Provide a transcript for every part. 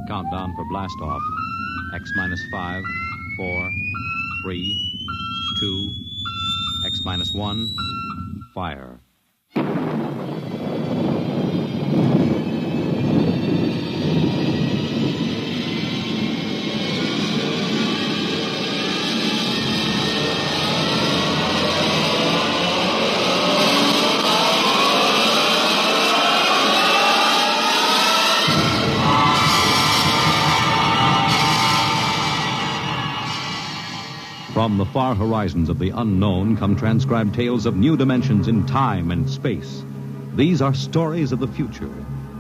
Countdown for blast off. X minus 5, 4, 3, 2, X minus 1, fire. From the far horizons of the unknown come transcribed tales of new dimensions in time and space. These are stories of the future,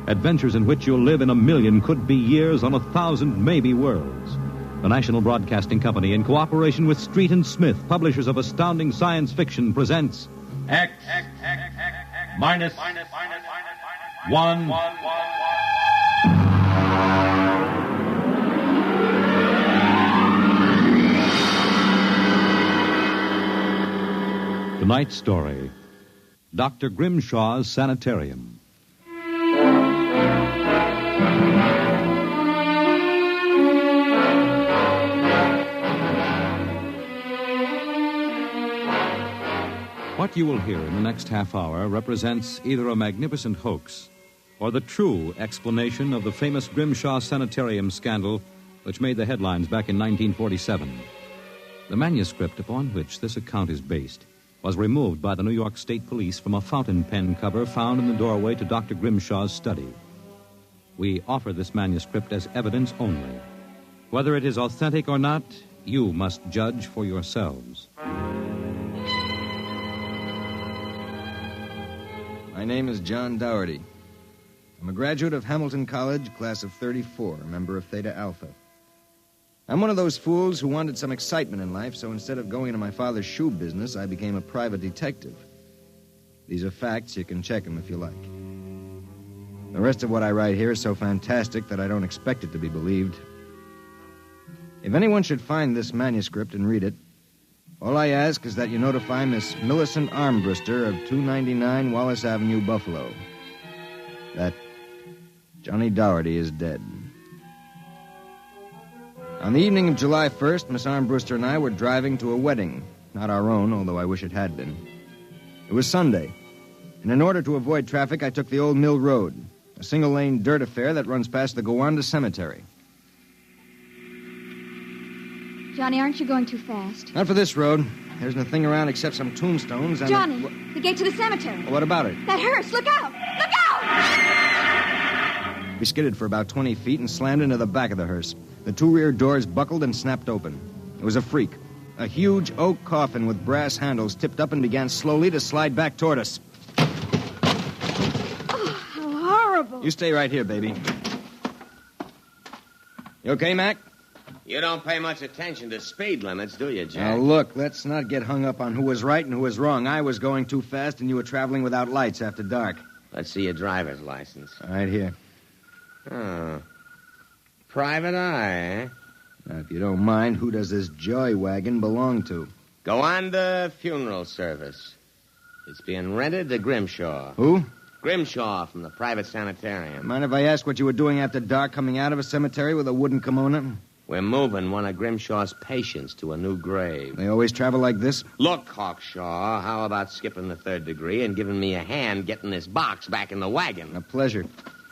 adventures in which you'll live in 1,000,000 could-be years on 1,000 maybe worlds. The National Broadcasting Company, in cooperation with Street and Smith, publishers of astounding science fiction, presents X minus 1. Tonight's story, Dr. Grimshaw's Sanitorium. What you will hear in the next half hour represents either a magnificent hoax or the true explanation of the famous Grimshaw Sanitorium scandal which made the headlines back in 1947. The manuscript upon which this account is based was removed by the New York State Police from a fountain pen cover found in the doorway to Dr. Grimshaw's study. We offer this manuscript as evidence only. Whether it is authentic or not, you must judge for yourselves. My name is John Dougherty. I'm a graduate of Hamilton College, class of 34, a member of Theta Alpha. I'm one of those fools who wanted some excitement in life, so instead of going into my father's shoe business, I became a private detective. These are facts. You can check them if you like. The rest of what I write here is so fantastic that I don't expect it to be believed. If anyone should find this manuscript and read it, all I ask is that you notify Miss Millicent Armbruster of 299 Wallace Avenue, Buffalo, that Johnny Dougherty is dead. On the evening of July 1st, Miss Armbruster and I were driving to a wedding. Not our own, although I wish it had been. It was Sunday, and in order to avoid traffic, I took the Old Mill Road, a single-lane dirt affair that runs past the Gowanda Cemetery. Johnny, aren't you going too fast? Not for this road. There's nothing around except some tombstones and... Johnny, the gate to the cemetery. Well, what about it? That hearse, look out! Look out! We skidded for about 20 feet and slammed into the back of the hearse. The two rear doors buckled and snapped open. It was a freak. A huge oak coffin with brass handles tipped up and began slowly to slide back toward us. Oh, how horrible. You stay right here, baby. You okay, Mac? You don't pay much attention to speed limits, do you, Jack? Now, look, let's not get hung up on who was right and who was wrong. I was going too fast, and you were traveling without lights after dark. Let's see your driver's license. Right here. Oh. Private eye, eh? Now, if you don't mind, who does this joy wagon belong to? Gowanda Funeral Service. It's being rented to Grimshaw. Who? Grimshaw from the private sanitarium. Mind if I ask what you were doing after dark coming out of a cemetery with a wooden kimono? We're moving one of Grimshaw's patients to a new grave. They always travel like this? Look, Hawkshaw, how about skipping the third degree and giving me a hand getting this box back in the wagon? A pleasure.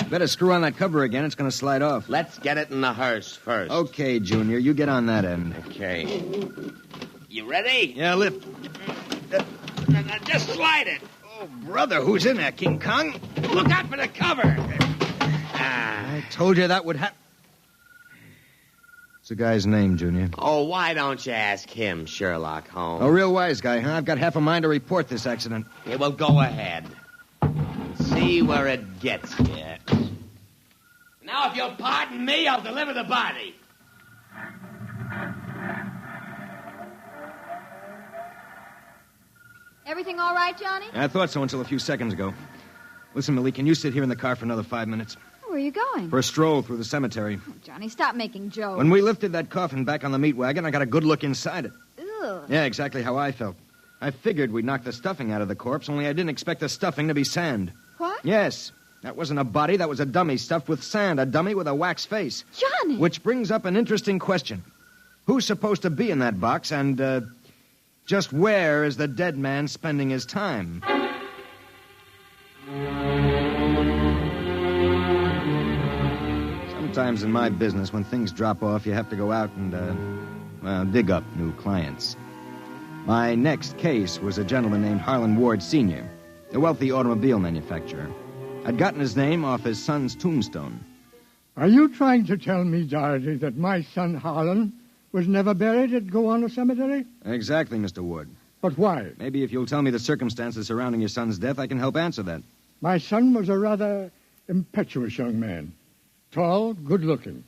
Better screw on that cover again. It's going to slide off. Let's get it in the hearse first. Okay, Junior. You get on that end. Okay. You ready? Yeah, lift. Now, just slide it. Oh, brother, who's in there, King Kong? Look out for the cover. I told you that would happen. What's the guy's name, Junior? Oh, why don't you ask him, Sherlock Holmes? A real wise guy, huh? I've got half a mind to report this accident. Yeah, well, go ahead. See where it gets you. Now, if you'll pardon me, I'll deliver the body. Everything all right, Johnny? I thought so until a few seconds ago. Listen, Millie, can you sit here in the car for another 5 minutes? Where are you going? For a stroll through the cemetery. Oh, Johnny, stop making jokes. When we lifted that coffin back on the meat wagon, I got a good look inside it. Ugh. Yeah, exactly how I felt. I figured we'd knock the stuffing out of the corpse, only I didn't expect the stuffing to be sand. What? Yes. That wasn't a body. That was a dummy stuffed with sand. A dummy with a wax face. Johnny! Which brings up an interesting question. Who's supposed to be in that box, and, just where is the dead man spending his time? Sometimes in my business, when things drop off, you have to go out and, dig up new clients. My next case was a gentleman named Harlan Ward Sr., a wealthy automobile manufacturer. I'd gotten his name off his son's tombstone. Are you trying to tell me, Doherty, that my son Harlan was never buried at Gowanna Cemetery? Exactly, Mr. Ward. But why? Maybe if you'll tell me the circumstances surrounding your son's death, I can help answer that. My son was a rather impetuous young man. Tall, good-looking.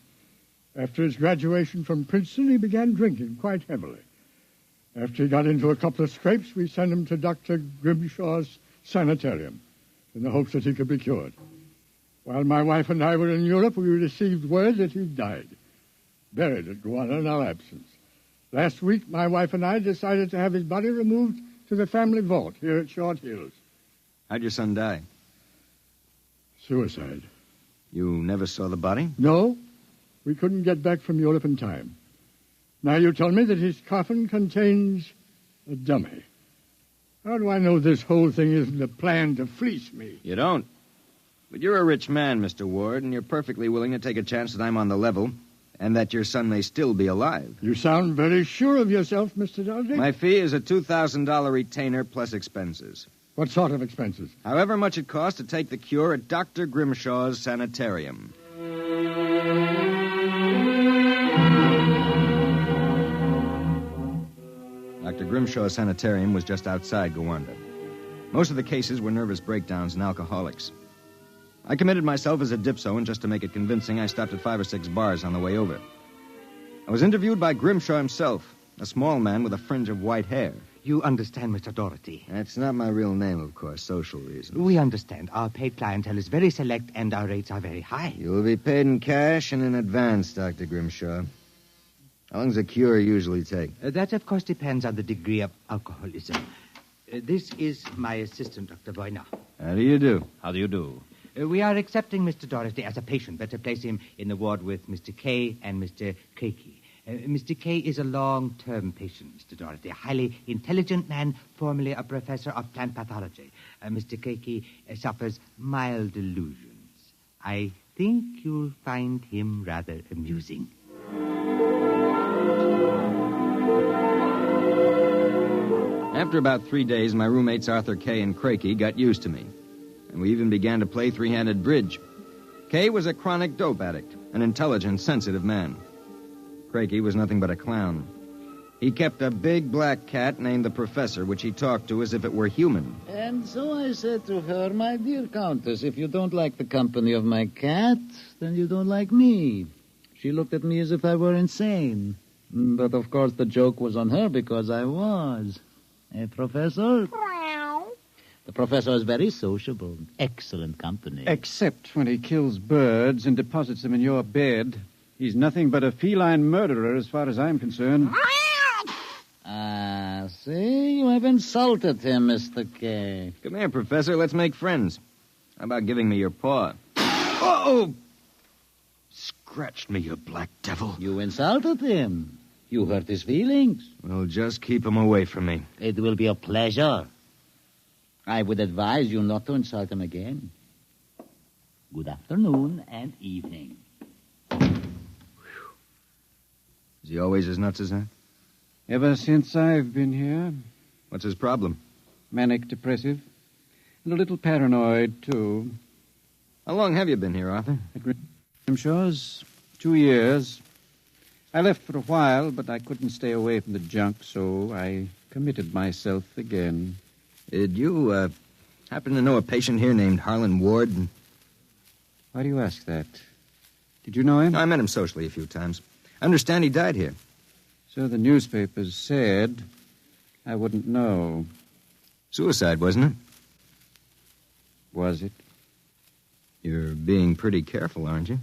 After his graduation from Princeton, he began drinking quite heavily. After he got into a couple of scrapes, we sent him to Dr. Grimshaw's Sanitorium in the hopes that he could be cured. While my wife and I were in Europe, we received word that he died, buried at Gowanna in our absence. Last week, my wife and I decided to have his body removed to the family vault here at Short Hills. How'd your son die? Suicide. You never saw the body? No, we couldn't get back from Europe in time. Now you tell me that his coffin contains a dummy. How do I know this whole thing isn't a plan to fleece me? You don't. But you're a rich man, Mr. Ward, and you're perfectly willing to take a chance that I'm on the level and that your son may still be alive. You sound very sure of yourself, Mr. Doherty. My fee is a $2,000 retainer plus expenses. What sort of expenses? However much it costs to take the cure at Dr. Grimshaw's Sanitorium. Dr. Grimshaw's Sanitorium was just outside Gowanna. Most of the cases were nervous breakdowns and alcoholics. I committed myself as a dipso, and just to make it convincing, I stopped at 5 or 6 bars on the way over. I was interviewed by Grimshaw himself, a small man with a fringe of white hair. You understand, Mr. Doherty. That's not my real name, of course, social reasons. We understand. Our paid clientele is very select, and our rates are very high. You will be paid in cash and in advance, Dr. Grimshaw. How long does a cure usually take? That, of course, depends on the degree of alcoholism. This is my assistant, Dr. Boyna. How do you do? How do you do? We are accepting Mr. Doherty as a patient. Better place him in the ward with Mr. K and Mr. Keiki. Mr. K is a long-term patient, Mr. Doherty, a highly intelligent man, formerly a professor of plant pathology. Mr. Keiki suffers mild delusions. I think you'll find him rather amusing. After about 3 days, my roommates Arthur Kay and Crakey got used to me. And we even began to play three-handed bridge. Kay was a chronic dope addict, an intelligent, sensitive man. Crakey was nothing but a clown. He kept a big black cat named the Professor, which he talked to as if it were human. And so I said to her, my dear Countess, if you don't like the company of my cat, then you don't like me. She looked at me as if I were insane. But, of course, the joke was on her because I was. Professor? The professor is very sociable. Excellent company. Except when he kills birds and deposits them in your bed. He's nothing but a feline murderer as far as I'm concerned. Ah, see? You have insulted him, Mr. K. Come here, Professor. Let's make friends. How about giving me your paw? Oh! Scratched me, you black devil. You insulted him. You hurt his feelings. Well, just keep him away from me. It will be a pleasure. I would advise you not to insult him again. Good afternoon and evening. Is he always as nuts as that? Ever since I've been here. What's his problem? Manic depressive. And a little paranoid, too. How long have you been here, Arthur? At Grimshaw's 2 years. I left for a while, but I couldn't stay away from the junk, so I committed myself again. Did you, happen to know a patient here named Harlan Ward? Why do you ask that? Did you know him? I met him socially a few times. I understand he died here. So the newspapers said. I wouldn't know. Suicide, wasn't it? Was it? You're being pretty careful, aren't you?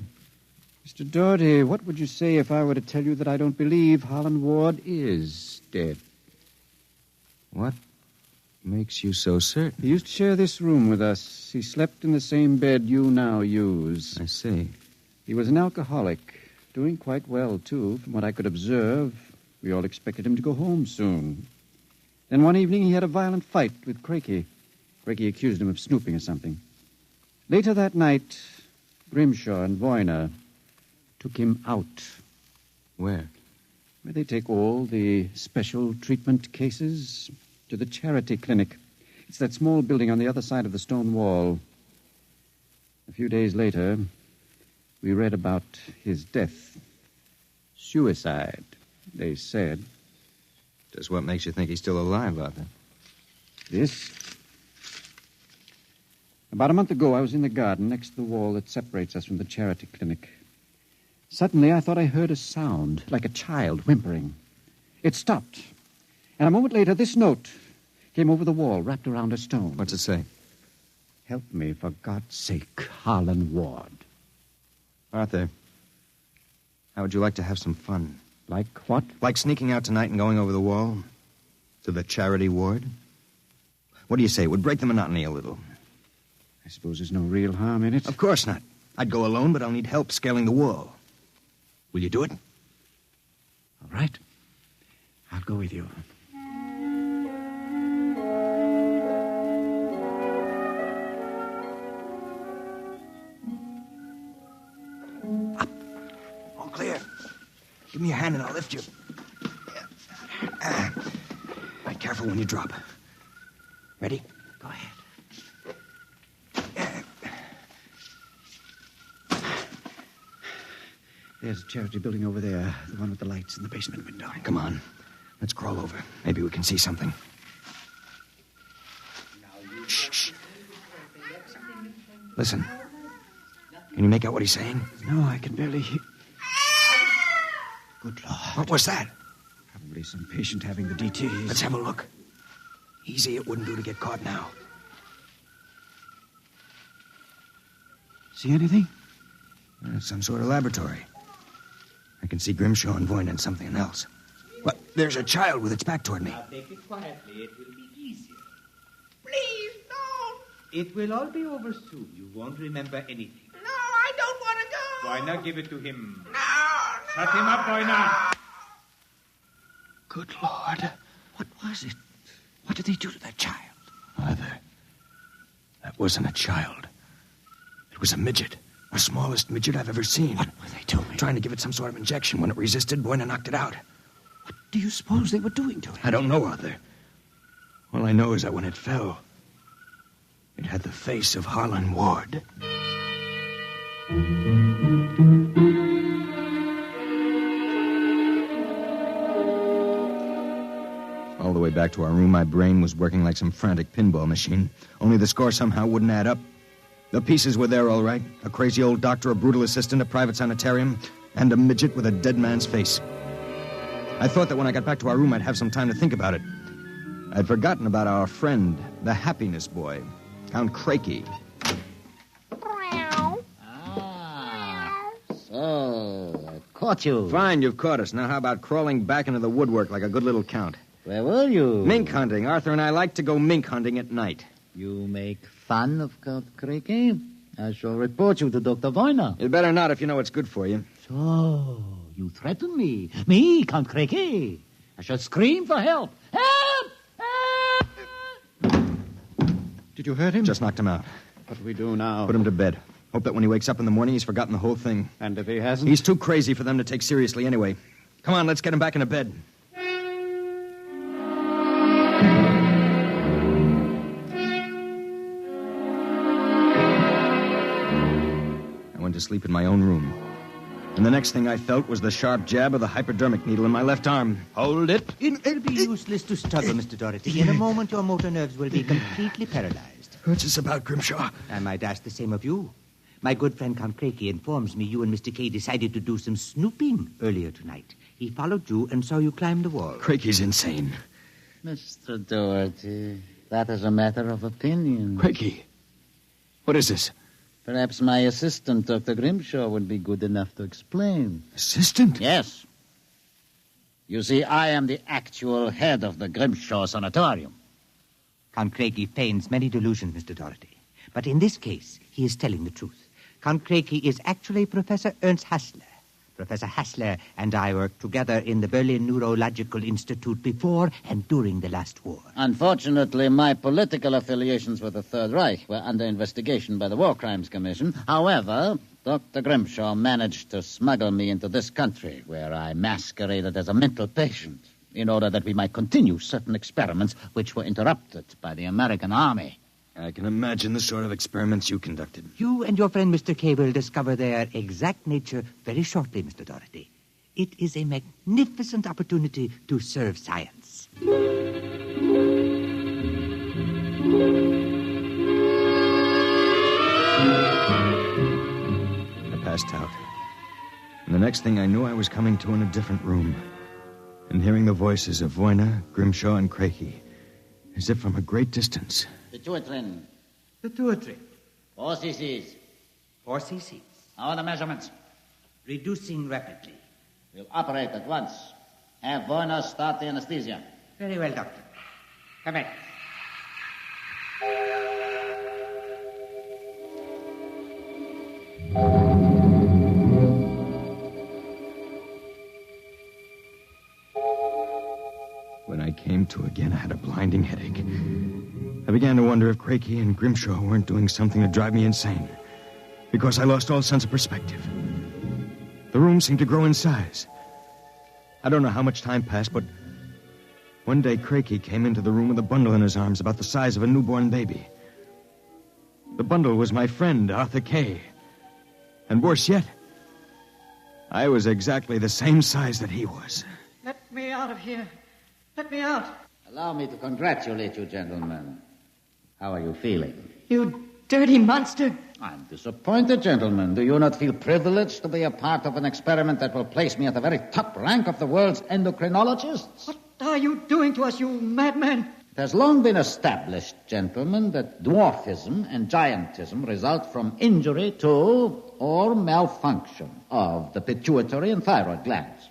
Mr. Doherty, what would you say if I were to tell you that I don't believe Harlan Ward is dead? What? Makes you so certain? He used to share this room with us. He slept in the same bed you now use. I see. He was an alcoholic, doing quite well, too. From what I could observe, we all expected him to go home soon. Then one evening he had a violent fight with Crazy. Crazy accused him of snooping or something. Later that night, Grimshaw and Voyner took him out. Where? Where they take all the special treatment cases to the charity clinic. It's that small building on the other side of the stone wall. A few days later, we read about his death. Suicide, they said. Just what makes you think he's still alive, Arthur? This? About a month ago, I was in the garden next to the wall that separates us from the charity clinic. Suddenly, I thought I heard a sound, like a child whimpering. It stopped. And a moment later, this note came over the wall, wrapped around a stone. What's it say? Help me, for God's sake, Harlan Ward. Arthur, how would you like to have some fun? Like what? Like sneaking out tonight and going over the wall to the charity ward? What do you say? It would break the monotony a little. I suppose there's no real harm in it. Of course not. I'd go alone, but I'll need help scaling the wall. Will you do it? All right. I'll go with you. Up. All clear. Give me your hand and I'll lift you. Be careful when you drop. Ready? Go ahead. There's a charity building over there, the one with the lights in the basement window. Come on. Let's crawl over. Maybe we can see something. Shh. Listen. Can you make out what he's saying? No, I can barely hear. Good Lord. What was that? Probably some patient having the DTs. Let's have a look. Easy, it wouldn't do to get caught now. See anything? It's some sort of laboratory. I can see Grimshaw and Voyner and something else. What? There's a child with its back toward me. Now take it quietly. It will be easier. Please, don't. It will all be over soon. You won't remember anything. No, I don't want to go. Why not give it to him? No. Shut him up, Voyner. Good Lord. What was it? What did they do to that child? Arthur, that wasn't a child. It was a midget. The smallest midget I've ever seen. What were they doing? Trying to give it some sort of injection. When it resisted, Voyner knocked it out. What do you suppose they were doing to it? I don't know, Arthur. All I know is that when it fell, it had the face of Harlan Ward. All the way back to our room, my brain was working like some frantic pinball machine. Only the score somehow wouldn't add up. The pieces were there, all right. A crazy old doctor, a brutal assistant, a private sanitarium, and a midget with a dead man's face. I thought that when I got back to our room, I'd have some time to think about it. I'd forgotten about our friend, the happiness boy, Count Crazy. So, I've caught you. Fine, you've caught us. Now how about crawling back into the woodwork like a good little count? Where were you? Mink hunting. Arthur and I like to go mink hunting at night. You make fun of Count Crazy? I shall report you to Dr. Voyner. You'd better not if you know it's good for you. So, you threaten me? Me, Count Crazy? I shall scream for help. Help! Help! Did you hurt him? Just knocked him out. What do we do now? Put him to bed. Hope that when he wakes up in the morning, he's forgotten the whole thing. And if he hasn't? He's too crazy for them to take seriously anyway. Come on, let's get him back into bed. I went to sleep in my own room. And the next thing I felt was the sharp jab of the hypodermic needle in my left arm. Hold it. It'll be useless to struggle, Mr. Doherty. In a moment, your motor nerves will be completely paralyzed. What's this about, Grimshaw? I might ask the same of you. My good friend Count Crazy informs me you and Mr. K decided to do some snooping earlier tonight. He followed you and saw you climb the wall. Crazy's insane. Mr. Doherty, that is a matter of opinion. Crazy, what is this? Perhaps my assistant, Dr. Grimshaw, would be good enough to explain. Assistant? Yes. You see, I am the actual head of the Grimshaw Sanitorium. Count Craigie feigns many delusions, Mr. Doherty. But in this case, he is telling the truth. Count Craigie is actually Professor Ernst Hassler. Professor Hassler and I worked together in the Berlin Neurological Institute before and during the last war. Unfortunately, my political affiliations with the Third Reich were under investigation by the War Crimes Commission. However, Dr. Grimshaw managed to smuggle me into this country, where I masqueraded as a mental patient in order that we might continue certain experiments which were interrupted by the American army. I can imagine the sort of experiments you conducted. You and your friend Mr. Kay will discover their exact nature very shortly, Mr. Doherty. It is a magnificent opportunity to serve science. I passed out. And the next thing I knew, I was coming to in a different room and hearing the voices of Voyna, Grimshaw, and Craigie, as if from a great distance. Pituitary. Pituitary. 4 cc's. 4 cc's. How are the measurements? Reducing rapidly. We'll operate at once. Have Voyna start the anesthesia. Very well, Doctor. Come in. When I came to again, I had a blinding headache. I began to wonder if Craigie and Grimshaw weren't doing something to drive me insane, because I lost all sense of perspective. The room seemed to grow in size. I don't know how much time passed, but one day Craigie came into the room with a bundle in his arms about the size of a newborn baby. The bundle was my friend, Arthur Kay. And worse yet, I was exactly the same size that he was. Let me out of here. Let me out. Allow me to congratulate you, gentlemen. How are you feeling? You dirty monster. I'm disappointed, gentlemen. Do you not feel privileged to be a part of an experiment that will place me at the very top rank of the world's endocrinologists? What are you doing to us, you madman? It has long been established, gentlemen, that dwarfism and giantism result from injury to or malfunction of the pituitary and thyroid glands.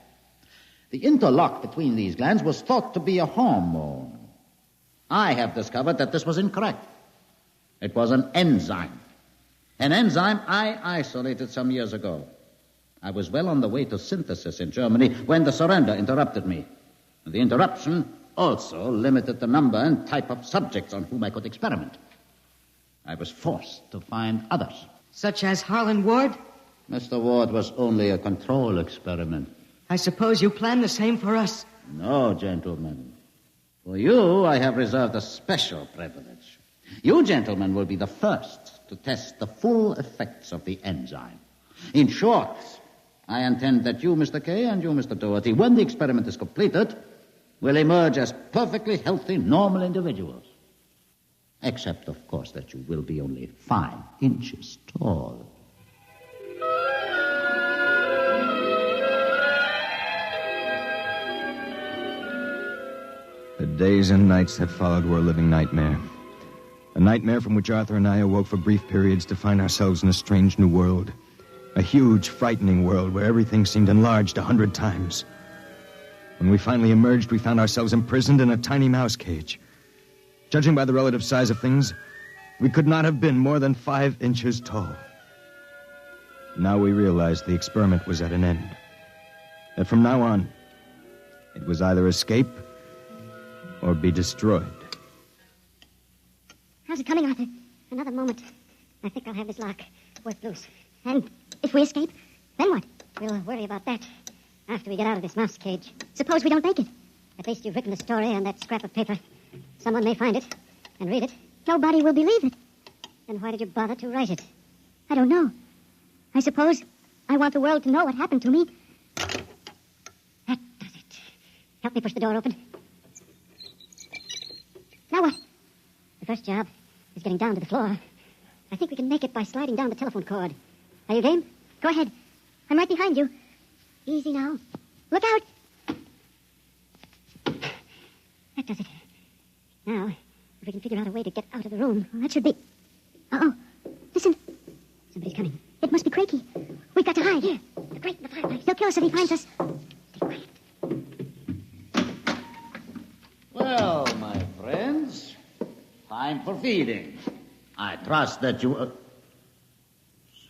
The interlock between these glands was thought to be a hormone. I have discovered that this was incorrect. It was an enzyme. An enzyme I isolated some years ago. I was well on the way to synthesis in Germany when the surrender interrupted me. The interruption also limited the number and type of subjects on whom I could experiment. I was forced to find others. Such as Harlan Ward? Mr. Ward was only a control experiment. I suppose you plan the same for us. No, gentlemen. For you, I have reserved a special privilege. You, gentlemen, will be the first to test the full effects of the enzyme. In short, I intend that you, Mr. Kay, and you, Mr. Doherty, when the experiment is completed, will emerge as perfectly healthy, normal individuals. Except, of course, that you will be only 5 inches tall. The days and nights that followed were a living nightmare. A nightmare from which Arthur and I awoke for brief periods to find ourselves in a strange new world. A huge, frightening world where everything seemed enlarged 100 times. When we finally emerged, we found ourselves imprisoned in a tiny mouse cage. Judging by the relative size of things, we could not have been more than 5 inches tall. Now we realized the experiment was at an end. That from now on, it was either escape or be destroyed. How's it coming, Arthur? Another moment. I think I'll have this lock worked loose. And if we escape, then what? We'll worry about that after we get out of this mouse cage. Suppose we don't make it. At least you've written the story on that scrap of paper. Someone may find it and read it. Nobody will believe it. Then why did you bother to write it? I don't know. I suppose I want the world to know what happened to me. That does it. Help me push the door open. Now what? The first job is getting down to the floor. I think we can make it by sliding down the telephone cord. Are you game? Go ahead. I'm right behind you. Easy now. Look out! That does it. Now, if we can figure out a way to get out of the room, well, that should be... Uh-oh. Listen. Somebody's coming. It must be Craigie. We've got to hide. Here. The grate in the fireplace. He'll kill us if he finds us. Stay quiet. Well, my friends, Time for feeding. I trust that you...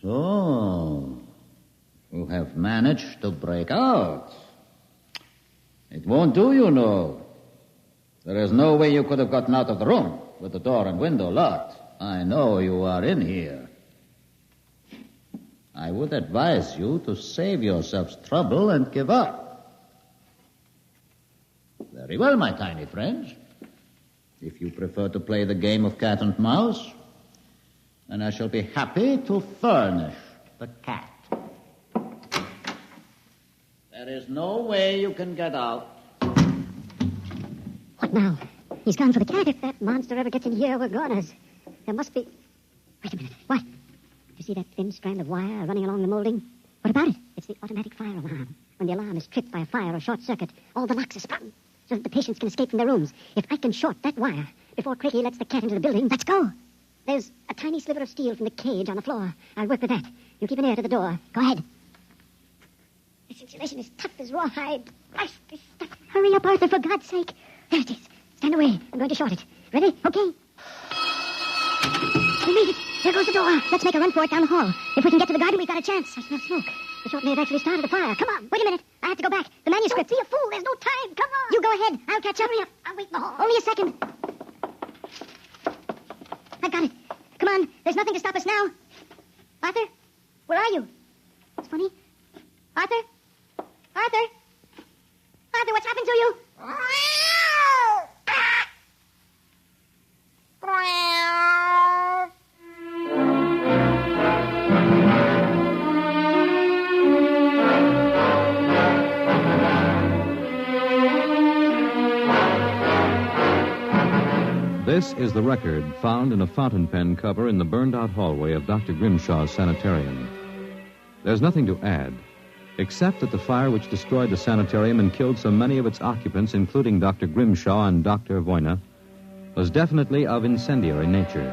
So, you have managed to break out. It won't do, you know. There is no way you could have gotten out of the room with the door and window locked. I know you are in here. I would advise you to save yourselves trouble and give up. Very well, my tiny friends. If you prefer to play the game of cat and mouse, then I shall be happy to furnish the cat. There is no way you can get out. What now? He's gone for the cat. If that monster ever gets in here, we're goners. There must be... Wait a minute. What? You see that thin strand of wire running along the molding? What about it? It's the automatic fire alarm. When the alarm is tripped by a fire or short circuit, all the locks are sprung so that the patients can escape from their rooms. If I can short that wire before Crazy lets the cat into the building, let's go. There's a tiny sliver of steel from the cage on the floor. I'll work with that. You keep an ear to the door. Go ahead. This insulation is tough as rawhide. Christ, this stuff. Hurry up, Arthur, for God's sake. There it is. Stand away. I'm going to short it. Ready? Okay. We made it. There goes the door. Let's make a run for it down the hall. If we can get to the garden, we've got a chance. I smell smoke. The short may have actually started a fire. Come on. Wait a minute. I have to go back. The manuscript. Don't be a fool. There's no time. Come on. You go ahead. I'll catch up. Hurry up. I'll wait in the hall. Only a second. I've got it. Come on. There's nothing to stop us now. Arthur? Where are you? It's funny. Arthur? Arthur? Arthur, what's happened to you? This is the record found in a fountain pen cover in the burned-out hallway of Dr. Grimshaw's Sanitorium. There's nothing to add, except that the fire which destroyed the sanitarium and killed so many of its occupants, including Dr. Grimshaw and Dr. Voyna, was definitely of incendiary nature.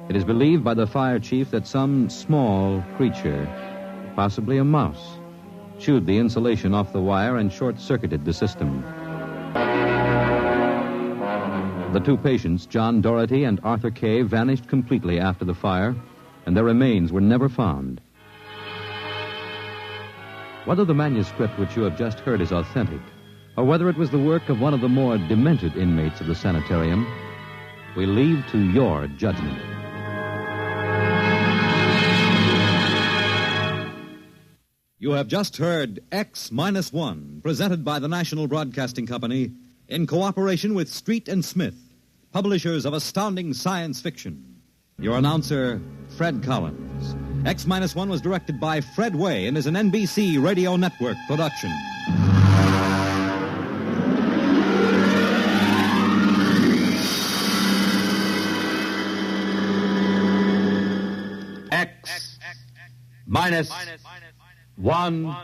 It is believed by the fire chief that some small creature, possibly a mouse, chewed the insulation off the wire and short-circuited the system. The two patients, John Doherty and Arthur Kay, vanished completely after the fire, and their remains were never found. Whether the manuscript which you have just heard is authentic, or whether it was the work of one of the more demented inmates of the sanitarium, we leave to your judgment. You have just heard X-1, presented by the National Broadcasting Company in cooperation with Street and Smith, publishers of astounding science fiction. Your announcer, Fred Collins. X-1 was directed by Fred Way and is an NBC Radio Network production. X-1